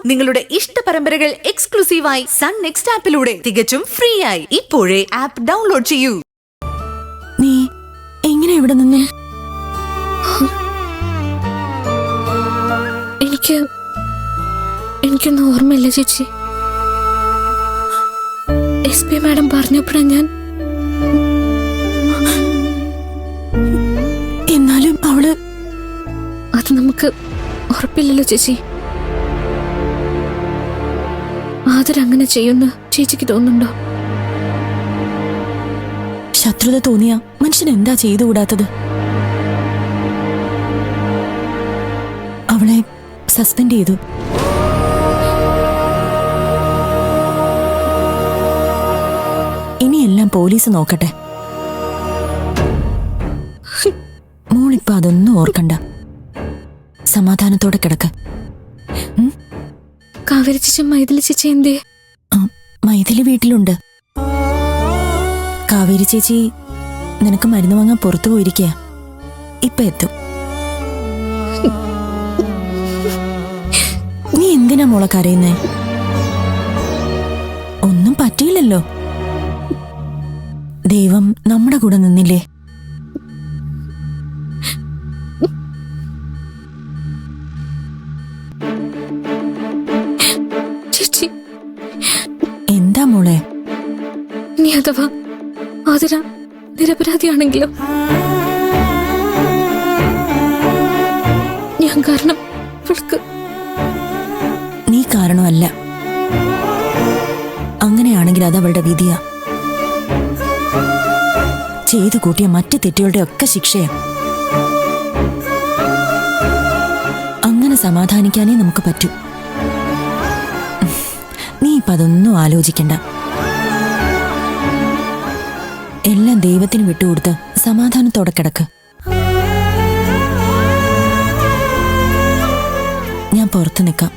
നിങ്ങളുടെ ഇഷ്ട പരമ്പരകൾ എക്സ്ക്ലൂസീവായി സൺ നെക്സ്റ്റ് ആപ്പിലൂടെ തികച്ചും ഫ്രീ ആയി ഇപ്പോഴേ ആപ്പ് ഡൗൺലോഡ് ചെയ്യൂ. നീ എങ്ങനെ ഇവിടെ നിന്ന്? എനിക്കൊന്നും ഓർമ്മയില്ല ചേച്ചി. SP മാഡം പറഞ്ഞപ്പോഴാ ഞാൻ. എന്നാലും അവള് അത് നമുക്ക് ഉറപ്പില്ലല്ലോ ചേച്ചി. ആദരങ്ങനെ ചെയ്യുന്ന ചേച്ചിക്ക് തോന്നുന്നുണ്ടോ? ശത്രുത തോന്നിയ മനുഷ്യൻ എന്താ ചെയ്തുകൂടാത്തത്? അവളെ സസ്പെൻഡ് ചെയ്തു. ഇനിയെല്ലാം പോലീസ് നോക്കട്ടെ. മോളിപ്പോ അതൊന്നും ഓർക്കണ്ട, സമാധാനത്തോടെ കിടക്ക. കാവേരി ചേച്ചി മൈഥിലി ചേച്ചി എന്തേ? മൈഥിലി വീട്ടിലുണ്ട്. കാവേരി ചേച്ചി നിനക്ക് മരുന്ന് വാങ്ങാൻ പുറത്തു പോയിരിക്കുക. ഇപ്പൊ എത്തും. നീ എന്തിനാ മോളെ കരയുന്നേ? ഒന്നും പറ്റിയില്ലല്ലോ. ദൈവം നമ്മുടെ കൂടെ നിന്നില്ലേ? ചേച്ചി എന്താ മോളെ? നീ അഥവാ ആദര നിരപരാധിയാണെങ്കിലോ? ഞാൻ കാരണം അവൾക്ക്. നീ കാരണമല്ല. അങ്ങനെയാണെങ്കിൽ അത് അവളുടെ വിധിയാ. ചെയ്തു കൂട്ടിയ മറ്റു തെറ്റുകളുടെ ഒക്കെ ശിക്ഷയാ. അങ്ങനെ സമാധാനിക്കാനേ നമുക്ക് പറ്റൂ. നീ ഇപ്പൊ അതൊന്നും ആലോചിക്കണ്ട. എല്ലാം ദൈവത്തിന് വിട്ടുകൊടുത്ത് സമാധാനത്തോടെ കിടക്ക്. ഞാൻ പുറത്തു നിൽക്കാം.